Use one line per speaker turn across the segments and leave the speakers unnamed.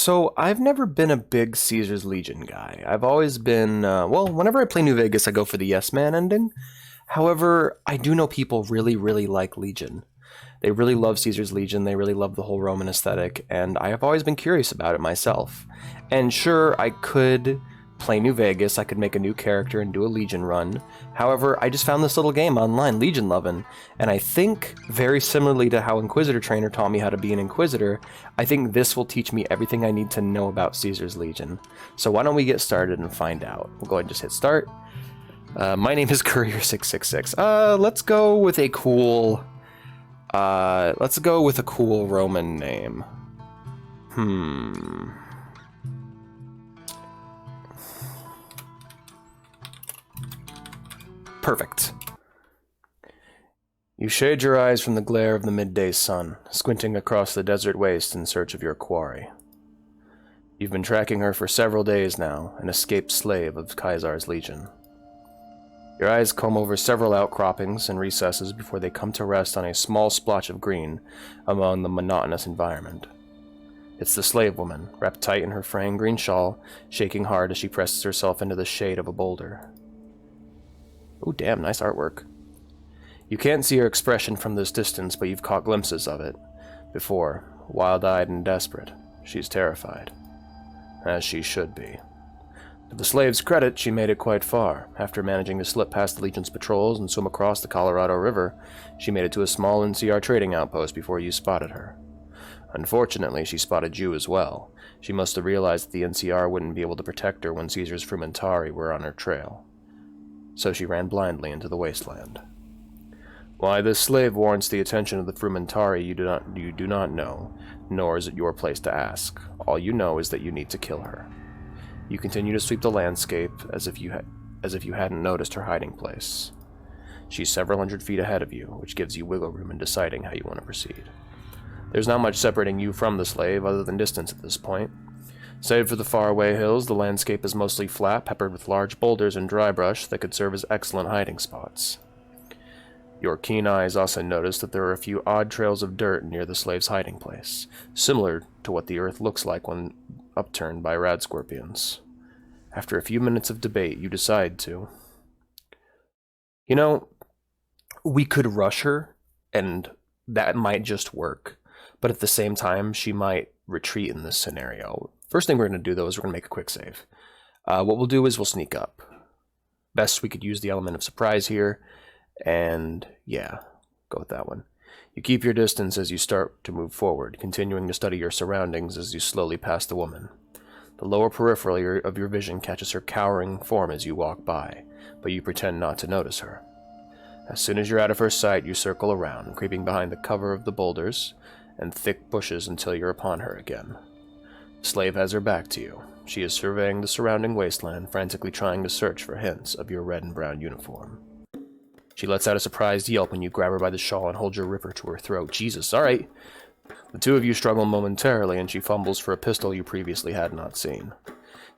So I've never been a big Caesar's Legion guy. I've always been, well, whenever I play New Vegas, I go for the Yes Man ending. However, I do know people really, really like Legion. They really love Caesar's Legion, they really love the whole Roman aesthetic, and I have always been curious about it myself. And sure, I could play New Vegas, I could make a new character and do a Legion run. However, I just found this little game online, Legion Lovin, and I think, very similarly to how Inquisitor Trainer taught me how to be an Inquisitor, I think this will teach me everything I need to know about Caesar's Legion. So why don't we get started and find out? We'll go ahead and just hit start. My name is Courier666. Let's go with a cool... let's go with a cool Roman name. Perfect. You shade your eyes from the glare of the midday sun, squinting across the desert waste in search of your quarry. You've been tracking her for several days now, an escaped slave of Caesar's Legion. Your eyes comb over several outcroppings and recesses before they come to rest on a small splotch of green among the monotonous environment. It's the slave woman, wrapped tight in her fraying green shawl, shaking hard as she presses herself into the shade of a boulder. Oh, damn, nice artwork. You can't see her expression from this distance, but you've caught glimpses of it before, wild-eyed and desperate. She's terrified. As she should be. To the slave's credit, she made it quite far. After managing to slip past the Legion's patrols and swim across the Colorado River, she made it to a small NCR trading outpost before you spotted her. Unfortunately, she spotted you as well. She must have realized that the NCR wouldn't be able to protect her when Caesar's Frumentari were on her trail. So she ran blindly into the wasteland. Why this slave warrants the attention of the Frumentari you do not know, nor is it your place to ask. All you know is that you need to kill her. You continue to sweep the landscape as if you hadn't noticed her hiding place. She's several hundred feet ahead of you, which gives you wiggle room in deciding how you want to proceed. There's not much separating you from the slave other than distance at this point. Save for the faraway hills, the landscape is mostly flat, peppered with large boulders and dry brush that could serve as excellent hiding spots. Your keen eyes also notice that there are a few odd trails of dirt near the slave's hiding place, similar to what the earth looks like when upturned by rad scorpions. After a few minutes of debate, you decide to... You know, we could rush her, and that might just work, but at the same time, she might retreat in this scenario. First thing we're going to do, though, is we're going to make a quick save. What we'll do is we'll sneak up. Best we could use the element of surprise here, and yeah, go with that one. You keep your distance as you start to move forward, continuing to study your surroundings as you slowly pass the woman. The lower peripheral of your vision catches her cowering form as you walk by, but you pretend not to notice her. As soon as you're out of her sight, you circle around, creeping behind the cover of the boulders and thick bushes until you're upon her again. The slave has her back to you. She is surveying the surrounding wasteland, frantically trying to search for hints of your red and brown uniform. She lets out a surprised yelp when you grab her by the shawl and hold your ripper to her throat. Jesus, alright! The two of you struggle momentarily, and she fumbles for a pistol you previously had not seen.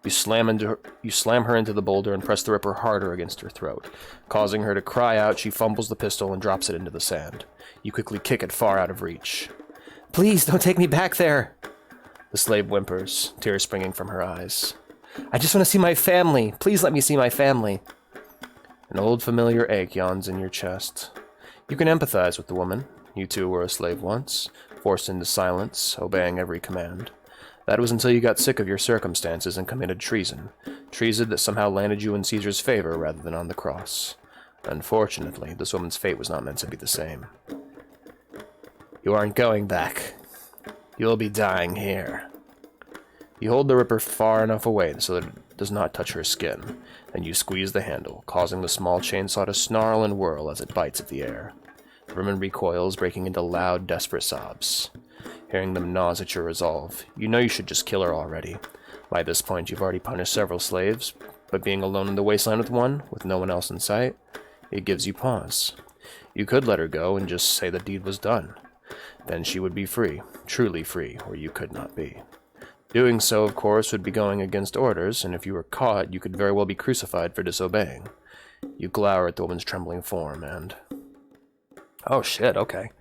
You slam her into the boulder and press the ripper harder against her throat. Causing her to cry out, she fumbles the pistol and drops it into the sand. You quickly kick it far out of reach. Please, don't take me back there! The slave whimpers, tears springing from her eyes. I just want to see my family. Please let me see my family. An old familiar ache yawns in your chest. You can empathize with the woman. You too were a slave once, forced into silence, obeying every command. That was until you got sick of your circumstances and committed treason. Treason that somehow landed you in Caesar's favor rather than on the cross. Unfortunately, this woman's fate was not meant to be the same. You aren't going back. You'll be dying here. You hold the ripper far enough away so that it does not touch her skin, and you squeeze the handle, causing the small chainsaw to snarl and whirl as it bites at the air. The woman recoils, breaking into loud, desperate sobs. Hearing them gnaws at your resolve, you know you should just kill her already. By this point, you've already punished several slaves, but being alone in the wasteland with one, with no one else in sight, it gives you pause. You could let her go and just say the deed was done. Then she would be free, truly free, where you could not be. Doing so, of course, would be going against orders, and if you were caught, you could very well be crucified for disobeying. You glower at the woman's trembling form, and... Oh shit, okay.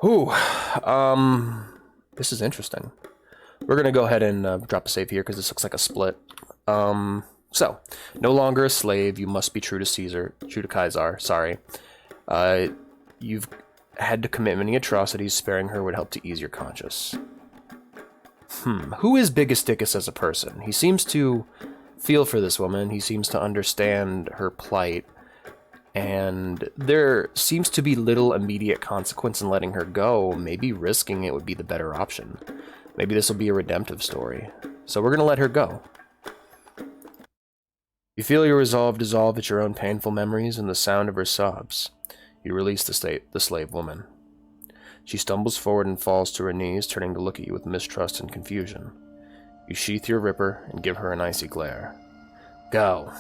Ooh, this is interesting. We're going to go ahead and drop a save here because this looks like a split. So, no longer a slave, you must be true to Caesar, sorry. You've had to commit many atrocities, sparing her would help to ease your conscience. Who is Bigisticus as a person? He seems to feel for this woman, he seems to understand her plight, and there seems to be little immediate consequence in letting her go. Maybe risking it would be the better option. Maybe this will be a redemptive story. So we're going to let her go. You feel your resolve dissolve at your own painful memories and the sound of her sobs. You release the slave woman. She stumbles forward and falls to her knees, turning to look at you with mistrust and confusion. You sheath your ripper and give her an icy glare. Go,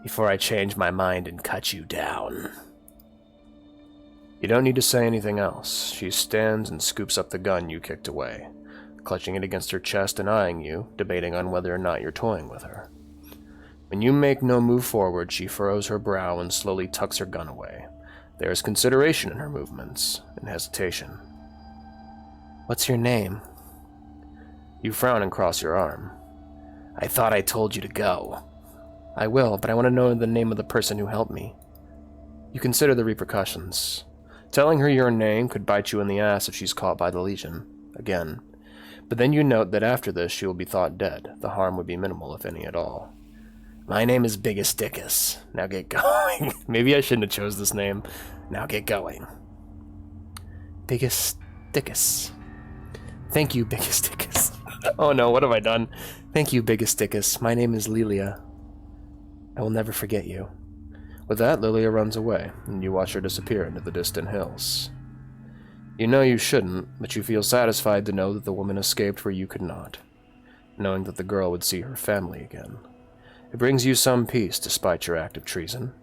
before I change my mind and cut you down. You don't need to say anything else. She stands and scoops up the gun you kicked away, clutching it against her chest and eyeing you, debating on whether or not you're toying with her. When you make no move forward, she furrows her brow and slowly tucks her gun away. There is consideration in her movements, and hesitation. What's your name? You frown and cross your arm. I thought I told you to go. I will, but I want to know the name of the person who helped me. You consider the repercussions. Telling her your name could bite you in the ass if she's caught by the Legion, again. But then you note that after this she will be thought dead. The harm would be minimal, if any at all. My name is Bigisticus. Now get going. Maybe I shouldn't have chose this name. Now get going. Bigisticus. Thank you, Bigisticus. Oh no, what have I done? Thank you, Bigisticus. My name is Lilia. I will never forget you. With that, Lilia runs away, and you watch her disappear into the distant hills. You know you shouldn't, but you feel satisfied to know that the woman escaped where you could not, knowing that the girl would see her family again. It brings you some peace, despite your act of treason.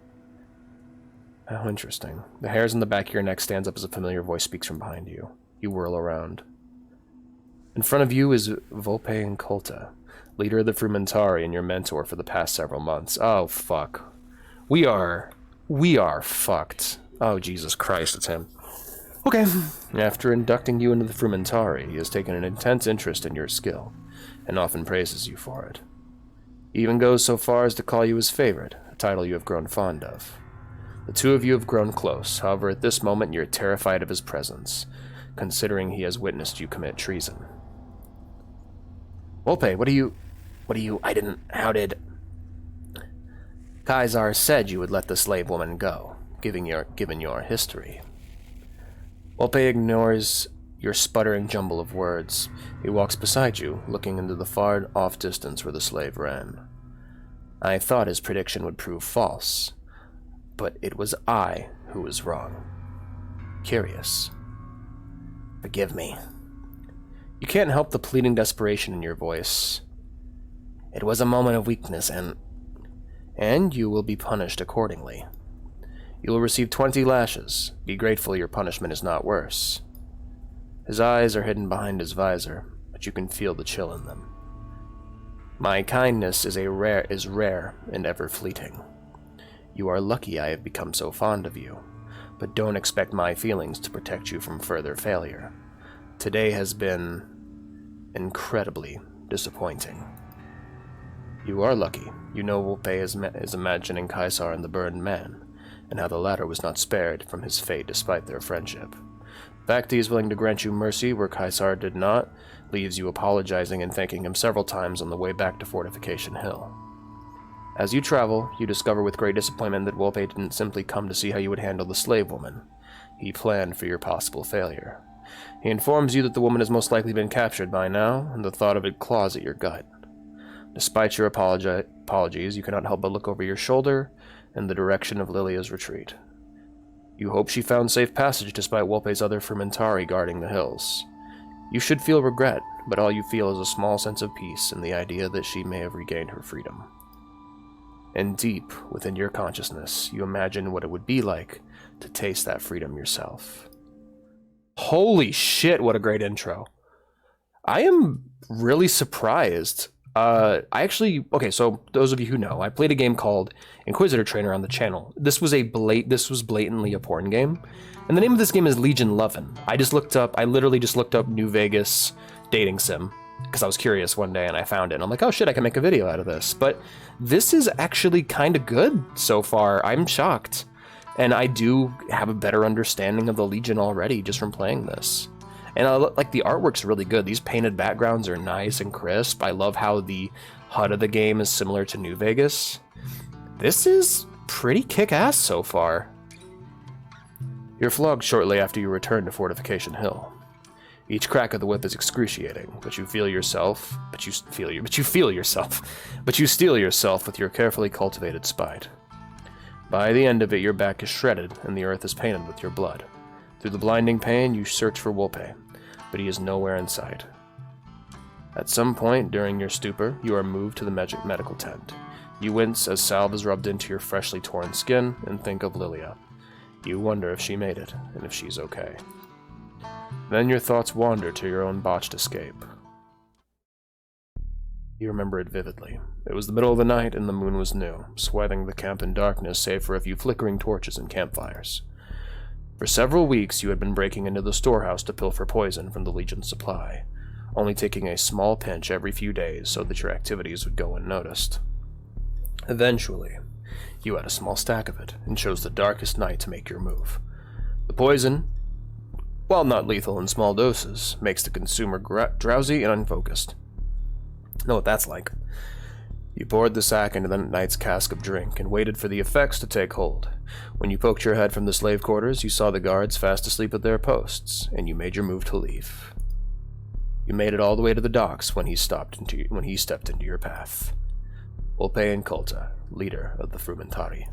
How interesting. The hairs on the back of your neck stands up as a familiar voice speaks from behind you. You whirl around. In front of you is Vulpe and Colta, leader of the Frumentari and your mentor for the past several months. Oh, fuck. We are fucked. Oh, Jesus Christ, it's him. Okay. After inducting you into the Frumentari, he has taken an intense interest in your skill, and often praises you for it. He even goes so far as to call you his favorite, a title you have grown fond of. The two of you have grown close, however at this moment you're terrified of his presence, considering he has witnessed you commit treason. Vulpe, how did... Caesar said you would let the slave woman go, given your history. Vulpe ignores your sputtering jumble of words. He walks beside you, looking into the far-off distance where the slave ran. I thought his prediction would prove false, but it was I who was wrong. Curious. Forgive me. You can't help the pleading desperation in your voice. It was a moment of weakness, and you will be punished accordingly. You will receive 20 lashes. Be grateful your punishment is not worse. His eyes are hidden behind his visor, but you can feel the chill in them. My kindness is rare and ever fleeting. You are lucky I have become so fond of you, but don't expect my feelings to protect you from further failure. Today has been incredibly disappointing. You are lucky. You know Vulpe is imagining Caesar and the burned man, and how the latter was not spared from his fate despite their friendship. The fact he is willing to grant you mercy where Caesar did not leaves you apologizing and thanking him several times on the way back to Fortification Hill. As you travel, you discover with great disappointment that Vulpe didn't simply come to see how you would handle the slave woman. He planned for your possible failure. He informs you that the woman has most likely been captured by now, and the thought of it claws at your gut. Despite your apologies, you cannot help but look over your shoulder in the direction of Lilia's retreat. You hope she found safe passage despite Vulpe's other Frumentari guarding the hills. You should feel regret, but all you feel is a small sense of peace in the idea that she may have regained her freedom. And deep within your consciousness, you imagine what it would be like to taste that freedom yourself. Holy shit, what a great intro. I am really surprised. Okay, so those of you who know, I played a game called Inquisitor Trainer on the channel. This was blatantly a porn game, and the name of this game is Legion Lovin. I literally just looked up New Vegas dating sim, because I was curious one day and I found it, and I'm like, oh shit, I can make a video out of this. But this is actually kind of good so far. I'm shocked. And I do have a better understanding of the Legion already just from playing this. And like, the artwork's really good. These painted backgrounds are nice and crisp. I love how the HUD of the game is similar to New Vegas. This is pretty kick-ass so far. You're flogged shortly after you return to Fortification Hill. Each crack of the whip is excruciating, but you steal yourself with your carefully cultivated spite. By the end of it, your back is shredded and the earth is painted with your blood. Through the blinding pain, you search for Vulpes, but he is nowhere in sight. At some point during your stupor, you are moved to the medical tent. You wince as salve is rubbed into your freshly torn skin and think of Lilia. You wonder if she made it, and if she's okay. Then your thoughts wander to your own botched escape. You remember it vividly. It was the middle of the night and the moon was new, swathing the camp in darkness save for a few flickering torches and campfires. For several weeks you had been breaking into the storehouse to pilfer poison from the Legion's supply, only taking a small pinch every few days so that your activities would go unnoticed. Eventually, you had a small stack of it and chose the darkest night to make your move. The poison, while not lethal in small doses, makes the consumer drowsy and unfocused. Know what that's like. You poured the sack into the night's cask of drink and waited for the effects to take hold. When you poked your head from the slave quarters, you saw the guards fast asleep at their posts, and you made your move to leave. You made it all the way to the docks when he stepped into your path. Vulpes and Colta, leader of the Frumentari.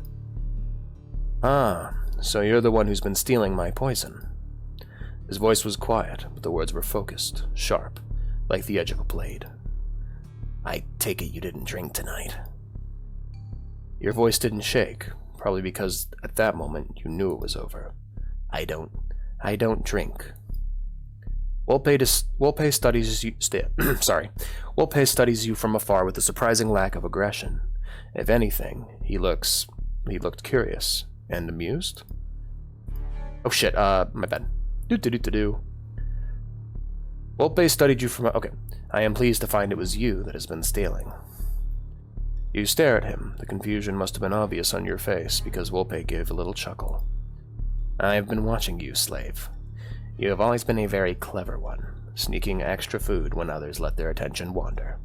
Ah, so you're the one who's been stealing my poison. His voice was quiet, but the words were focused, sharp, like the edge of a blade. I take it you didn't drink tonight. Your voice didn't shake, probably because at that moment you knew it was over. I don't drink. Vulpes studies you Vulpes studies you from afar with a surprising lack of aggression. If anything, he looked curious and amused. Oh shit, my bad. Vulpes studied you from... Okay. I am pleased to find it was you that has been stealing. You stare at him. The confusion must have been obvious on your face, because Vulpes gave a little chuckle. I have been watching you, slave. You have always been a very clever one, sneaking extra food when others let their attention wander,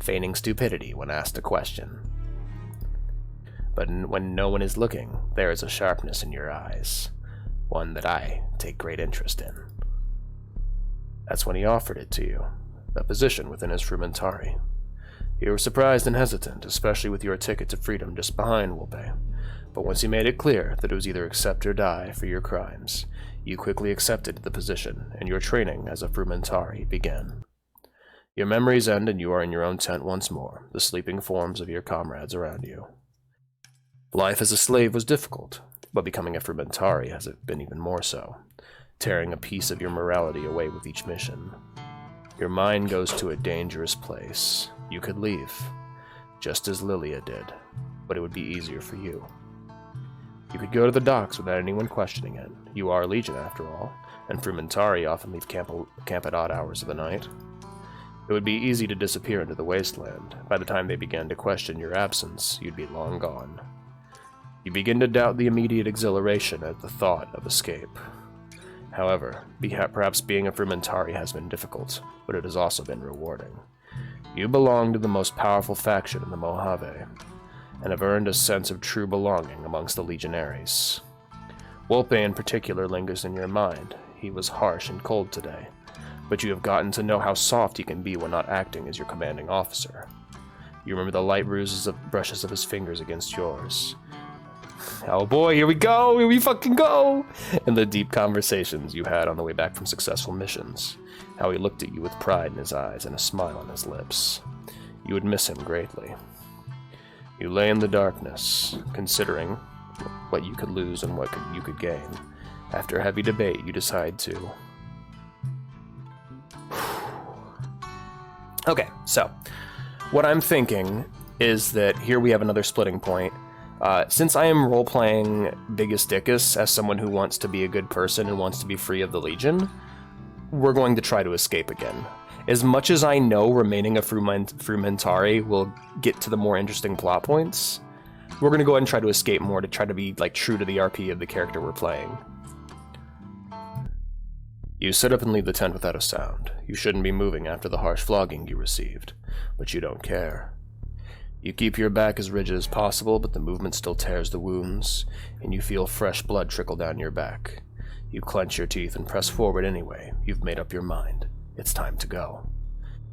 feigning stupidity when asked a question. But when no one is looking, there is a sharpness in your eyes, one that I take great interest in. That's when he offered it to you. A position within his Frumentari. You were surprised and hesitant, especially with your ticket to freedom just behind Vulpes, but once he made it clear that it was either accept or die for your crimes, you quickly accepted the position, and your training as a Frumentari began. Your memories end and you are in your own tent once more, the sleeping forms of your comrades around you. Life as a slave was difficult, but becoming a Frumentari has been even more so, tearing a piece of your morality away with each mission. Your mind goes to a dangerous place. You could leave, just as Lilia did, but it would be easier for you. You could go to the docks without anyone questioning it. You are Legion, after all, and Frumentari often leave camp at odd hours of the night. It would be easy to disappear into the wasteland. By the time they began to question your absence, you'd be long gone. You begin to doubt the immediate exhilaration at the thought of escape. However, perhaps being a Frumentari has been difficult, but it has also been rewarding. You belong to the most powerful faction in the Mojave, and have earned a sense of true belonging amongst the Legionaries. Vulpes in particular lingers in your mind. He was harsh and cold today, but you have gotten to know how soft he can be when not acting as your commanding officer. You remember the light brushes of his fingers against yours. Oh boy, here we go! Here we fucking go! And the deep conversations you had on the way back from successful missions. How he looked at you with pride in his eyes and a smile on his lips. You would miss him greatly. You lay in the darkness, considering what you could lose and what you could gain. After a heavy debate, you decide to... Okay, so, what I'm thinking is that here we have another splitting point. Since I am role-playing Biggest Dickus as someone who wants to be a good person and wants to be free of the Legion, we're going to try to escape again. As much as I know remaining a Frumentari will get to the more interesting plot points, we're going to go ahead and try to escape more to try to be like true to the RP of the character we're playing. You sit up and leave the tent without a sound. You shouldn't be moving after the harsh flogging you received, but you don't care. You keep your back as rigid as possible, but the movement still tears the wounds, and you feel fresh blood trickle down your back. You clench your teeth and press forward anyway. You've made up your mind. It's time to go.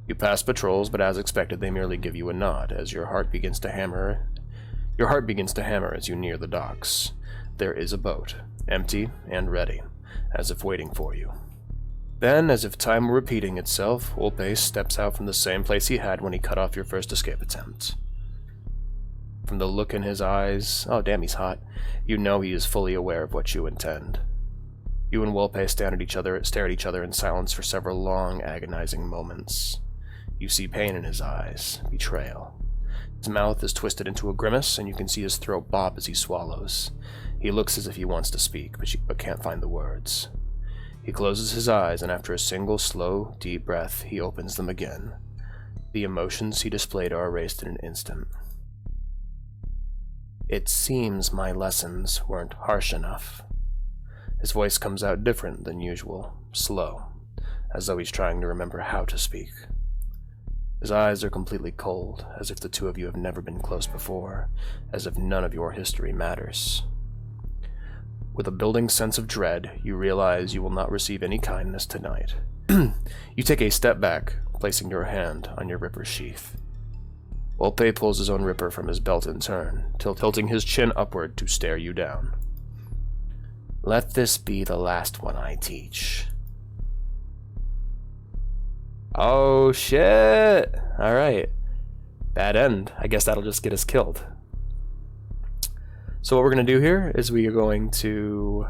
You pass patrols, but as expected, they merely give you a nod as your heart begins to hammer. Your heart begins to hammer as you near the docks. There is a boat, empty and ready, as if waiting for you. Then, as if time were repeating itself, Vulpes steps out from the same place he had when he cut off your first escape attempt. From the look in his eyes, oh damn, he's hot, you know he is fully aware of what you intend. You and Vulpes stare at each other in silence for several long, agonizing moments. You see pain in his eyes, betrayal. His mouth is twisted into a grimace, and you can see his throat bob as he swallows. He looks as if he wants to speak, but can't find the words. He closes his eyes, and after a single, slow, deep breath, he opens them again. The emotions he displayed are erased in an instant. It seems my lessons weren't harsh enough. His voice comes out different than usual, slow, as though he's trying to remember how to speak. His eyes are completely cold, as if the two of you have never been close before, as if none of your history matters. With a building sense of dread, you realize you will not receive any kindness tonight. You take a step back, placing your hand on your ripper sheath. Vulpes pulls his own ripper from his belt in turn, tilting his chin upward to stare you down. Let this be the last one I teach. Oh shit! Alright. Bad end. I guess that'll just get us killed. So what we're going to do here is we are going to...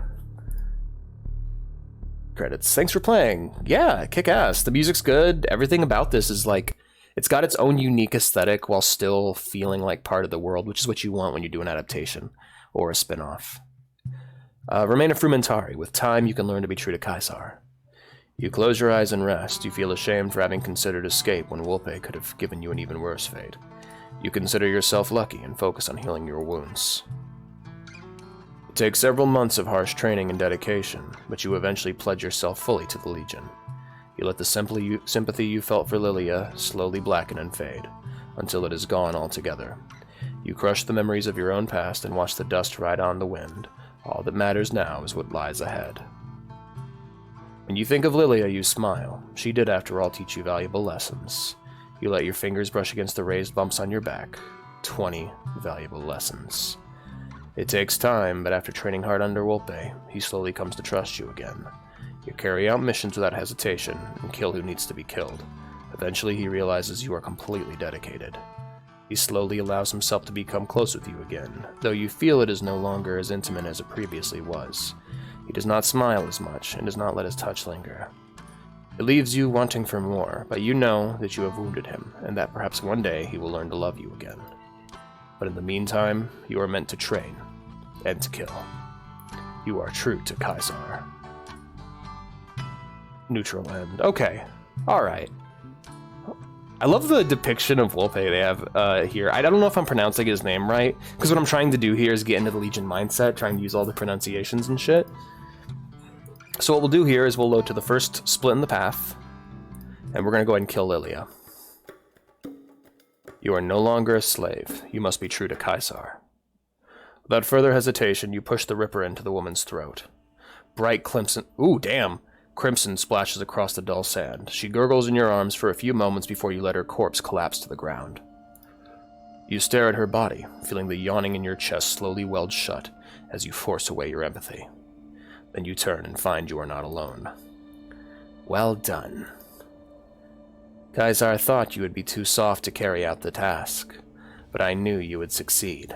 Credits. Thanks for playing. Yeah, kick ass. The music's good. Everything about this is like... It's got its own unique aesthetic while still feeling like part of the world, which is what you want when you do an adaptation or a spin-off. Remain a Frumentari. With time, you can learn to be true to Caesar. You close your eyes and rest. You feel ashamed for having considered escape when Vulpes could have given you an even worse fate. You consider yourself lucky and focus on healing your wounds. It takes several months of harsh training and dedication, but you eventually pledge yourself fully to the Legion. You let the sympathy you felt for Lilia slowly blacken and fade, until it is gone altogether. You crush the memories of your own past and watch the dust ride on the wind. All that matters now is what lies ahead. When you think of Lilia, you smile. She did, after all, teach you valuable lessons. You let your fingers brush against the raised bumps on your back. 20 valuable lessons. It takes time, but after training hard under Vulpes, he slowly comes to trust you again. You carry out missions without hesitation, and kill who needs to be killed. Eventually he realizes you are completely dedicated. He slowly allows himself to become close with you again, though you feel it is no longer as intimate as it previously was. He does not smile as much, and does not let his touch linger. It leaves you wanting for more, but you know that you have wounded him, and that perhaps one day he will learn to love you again. But in the meantime, you are meant to train, and to kill. You are true to Caesar. Neutral end. Okay. Alright. I love the depiction of Vulpes they have here. I don't know if I'm pronouncing his name right, because what I'm trying to do here is get into the Legion mindset, trying to use all the pronunciations and shit. So what we'll do here is we'll load to the first split in the path, and we're going to go ahead and kill Lilia. You are no longer a slave. You must be true to Caesar. Without further hesitation, you push the ripper into the woman's throat. Bright crimson... Ooh, damn! Crimson splashes across the dull sand. She gurgles in your arms for a few moments before you let her corpse collapse to the ground. You stare at her body, feeling the yawning in your chest slowly weld shut as you force away your empathy. Then you turn and find you are not alone. Well done. Caesar thought you would be too soft to carry out the task, but I knew you would succeed.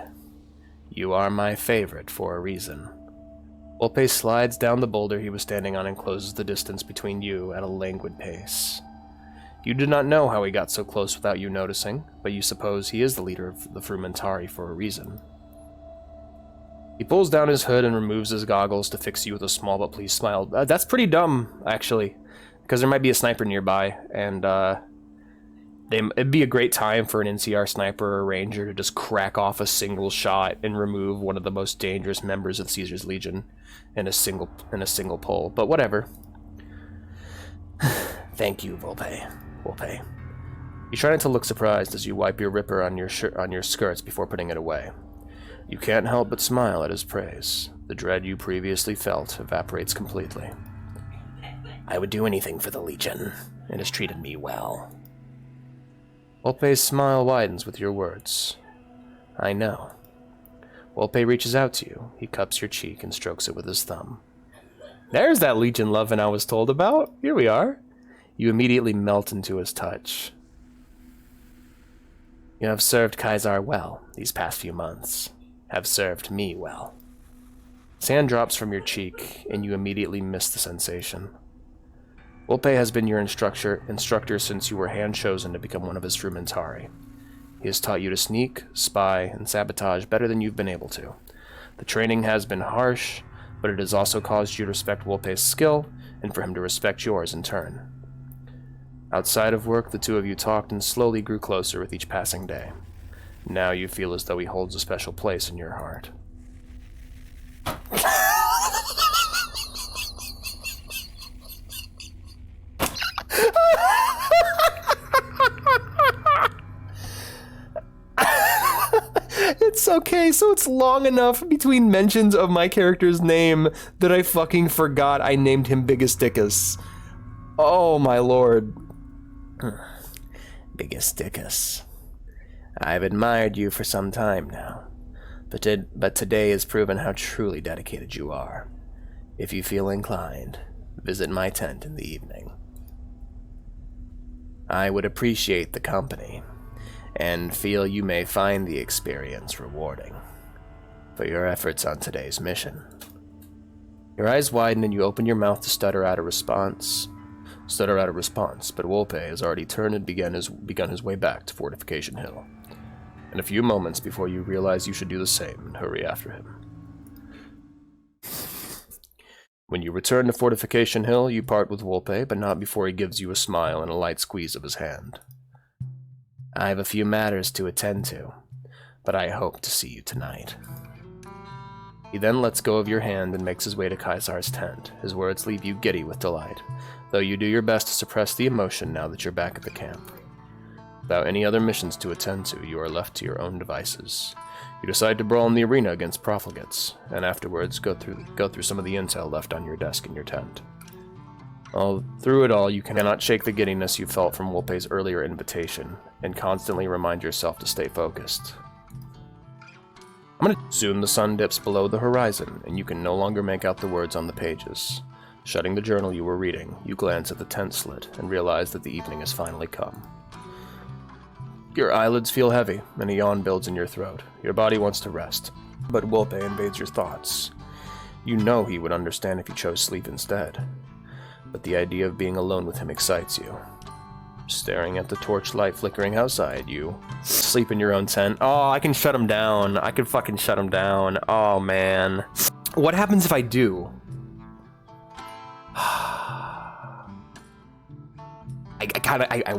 You are my favorite for a reason. Vulpes slides down the boulder he was standing on and closes the distance between you at a languid pace. You do not know how he got so close without you noticing, but you suppose he is the leader of the Frumentari for a reason. He pulls down his hood and removes his goggles to fix you with a small but pleased smile. That's pretty dumb, actually. Because there might be a sniper nearby, and it'd be a great time for an NCR sniper or ranger to just crack off a single shot and remove one of the most dangerous members of Caesar's Legion in a single pull. But whatever. Thank you, Vulpe. You try not to look surprised as you wipe your ripper on your skirts before putting it away. You can't help but smile at his praise. The dread you previously felt evaporates completely. I would do anything for the Legion. It has treated me well. Vulpe's smile widens with your words. I know. Vulpe reaches out to you. He cups your cheek and strokes it with his thumb. There's that Legion Lovin I was told about. Here we are. You immediately melt into his touch. You have served Caesar well these past few months. Have served me well. Sand drops from your cheek, and you immediately miss the sensation. Vulpe has been your instructor since you were hand-chosen to become one of his Frumentari. He has taught you to sneak, spy, and sabotage better than you've been able to. The training has been harsh, but it has also caused you to respect Vulpe's skill, and for him to respect yours in turn. Outside of work, the two of you talked and slowly grew closer with each passing day. Now you feel as though he holds a special place in your heart. It's okay, so it's long enough between mentions of my character's name that I fucking forgot I named him Biggest Dickus. Oh my lord. Biggest Dickus. I've admired you for some time now, but today has proven how truly dedicated you are. If you feel inclined, visit my tent in the evening. I would appreciate the company, and feel you may find the experience rewarding for your efforts on today's mission. Your eyes widen and you open your mouth to stutter out a response, but Vulpe has already turned and begun his way back to Fortification Hill. In a few moments before you realize you should do the same and hurry after him. When you return to Fortification Hill, you part with Vulpe, but not before he gives you a smile and a light squeeze of his hand. I have a few matters to attend to, but I hope to see you tonight. He then lets go of your hand and makes his way to Caesar's tent. His words leave you giddy with delight, though you do your best to suppress the emotion now that you're back at the camp. Without any other missions to attend to, you are left to your own devices. You decide to brawl in the arena against profligates, and afterwards go through some of the intel left on your desk in your tent. Through it all, you cannot shake the giddiness you felt from Vulpe's earlier invitation, and constantly remind yourself to stay focused. Soon the sun dips below the horizon, and you can no longer make out the words on the pages. Shutting the journal you were reading, you glance at the tent slit, and realize that the evening has finally come. Your eyelids feel heavy, and a yawn builds in your throat. Your body wants to rest, but Vulpe invades your thoughts. You know he would understand if you chose sleep instead, but the idea of being alone with him excites you. Staring at the torchlight flickering outside, you sleep in your own tent. Oh, I can shut him down. I can fucking shut him down. Oh, man. What happens if I do?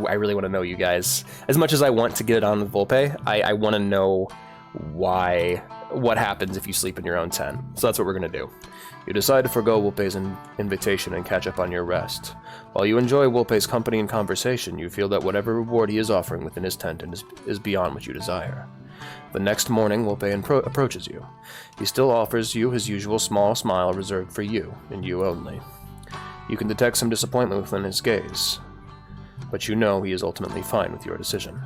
I really want to know, you guys. As much as I want to get it on with Vulpe, I want to know what happens if you sleep in your own tent. So that's what we're going to do. You decide to forgo Vulpe's invitation and catch up on your rest. While you enjoy Vulpe's company and conversation, you feel that whatever reward he is offering within his tent is beyond what you desire. The next morning, Vulpe approaches you. He still offers you his usual small smile reserved for you, and you only. You can detect some disappointment within his gaze, but you know he is ultimately fine with your decision.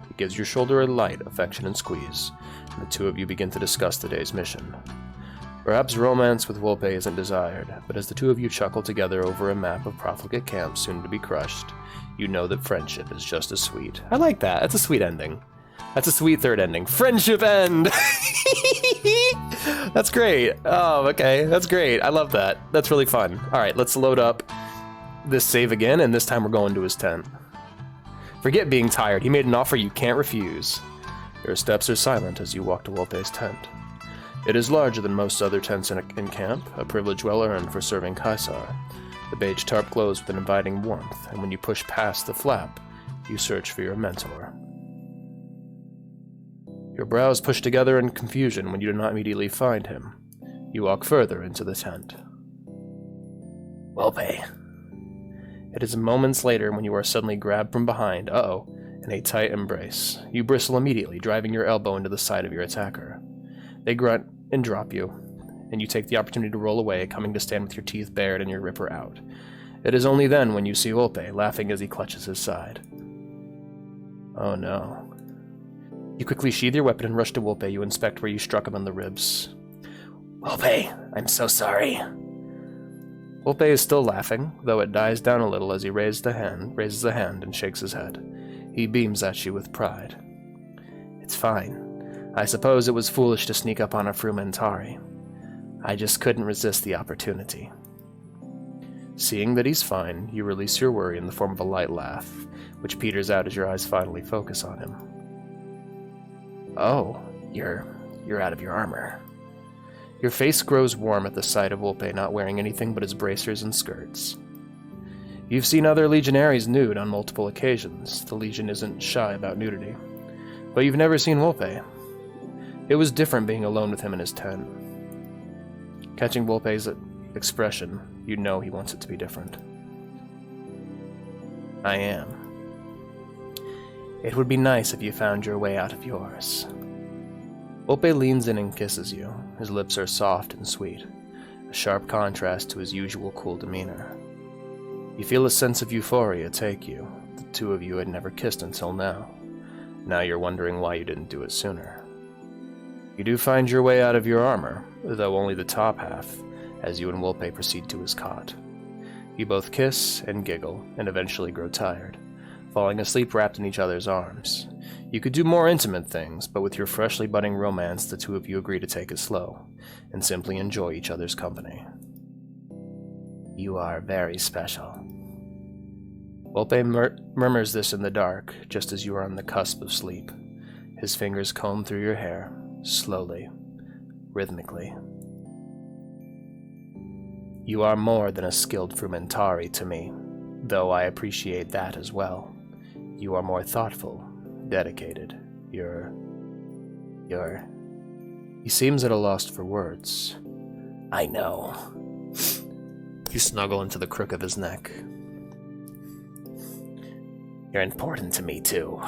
He gives your shoulder a light, affectionate squeeze, and the two of you begin to discuss the day's mission. Perhaps romance with Vulpe isn't desired, but as the two of you chuckle together over a map of profligate camps soon to be crushed, you know that friendship is just as sweet. I like that. That's a sweet ending. That's a sweet third ending. Friendship end! That's great. Oh, okay. That's great. I love that. That's really fun. Alright, let's load up this save again, and this time we're going to his tent. Forget being tired. He made an offer you can't refuse. Your steps are silent as you walk to Vulpe's tent. It is larger than most other tents in camp, a privilege well earned for serving Caesar. The beige tarp glows with an inviting warmth, and when you push past the flap, you search for your mentor. Your brows push together in confusion when you do not immediately find him. You walk further into the tent. Vulpe. It is moments later when you are suddenly grabbed from behind, in a tight embrace. You bristle immediately, driving your elbow into the side of your attacker. They grunt and drop you, and you take the opportunity to roll away, coming to stand with your teeth bared and your ripper out. It is only then when you see Vulpe, laughing as he clutches his side. Oh no. You quickly sheathe your weapon and rush to Vulpe. You inspect where you struck him in the ribs. Vulpe, I'm so sorry. Vulpe is still laughing, though it dies down a little as he raises a hand and shakes his head. He beams at you with pride. It's fine. I suppose it was foolish to sneak up on a Frumentari. I just couldn't resist the opportunity. Seeing that he's fine, you release your worry in the form of a light laugh, which peters out as your eyes finally focus on him. Oh, you're out of your armor. Your face grows warm at the sight of Vulpe not wearing anything but his bracers and skirts. You've seen other legionaries nude on multiple occasions. The Legion isn't shy about nudity. But you've never seen Vulpe. It was different being alone with him in his tent. Catching Vulpe's expression, you know he wants it to be different. I am. It would be nice if you found your way out of yours. Vulpe leans in and kisses you. His lips are soft and sweet, a sharp contrast to his usual cool demeanor. You feel a sense of euphoria take you. The two of you had never kissed until now. Now you're wondering why you didn't do it sooner. You do find your way out of your armor, though only the top half, as you and Vulpe proceed to his cot. You both kiss and giggle, and eventually grow tired, falling asleep wrapped in each other's arms. You could do more intimate things, but with your freshly budding romance, the two of you agree to take it slow, and simply enjoy each other's company. You are very special. Vulpe murmurs this in the dark, just as you are on the cusp of sleep. His fingers comb through your hair, slowly, rhythmically. You are more than a skilled Frumentari to me, though I appreciate that as well. You are more thoughtful, dedicated. He seems at a loss for words. I know. You snuggle into the crook of his neck. You're important to me, too.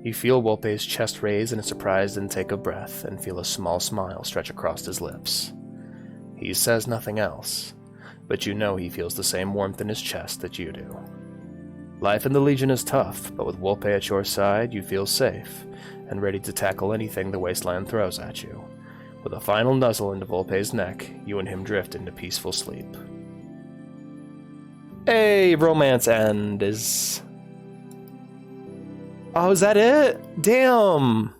You feel Vulpe's chest raise in a surprised intake of breath, and feel a small smile stretch across his lips. He says nothing else, but you know he feels the same warmth in his chest that you do. Life in the Legion is tough, but with Vulpe at your side, you feel safe, and ready to tackle anything the wasteland throws at you. With a final nuzzle into Vulpe's neck, you and him drift into peaceful sleep. Hey, romance end is... Oh, is that it? Damn!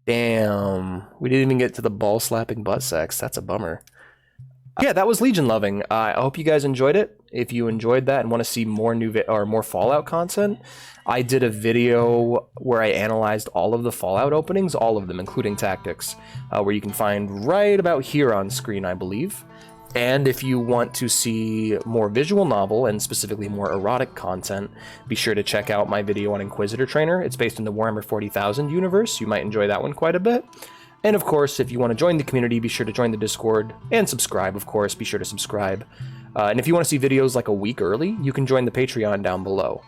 Damn. We didn't even get to the ball-slapping butt sex. That's a bummer. Yeah, that was Legion Lovin. I hope you guys enjoyed it. If you enjoyed that and want to see more more Fallout content, I did a video where I analyzed all of the Fallout openings, all of them, including tactics, where you can find right about here on screen, I believe. And if you want to see more visual novel and specifically more erotic content, be sure to check out my video on Inquisitor Trainer. It's based in the Warhammer 40,000 universe. You might enjoy that one quite a bit. And of course, if you want to join the community, be sure to join the Discord and subscribe, of course. Be sure to subscribe. And if you want to see videos like a week early, you can join the Patreon down below.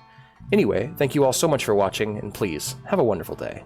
Anyway, thank you all so much for watching, and please, have a wonderful day.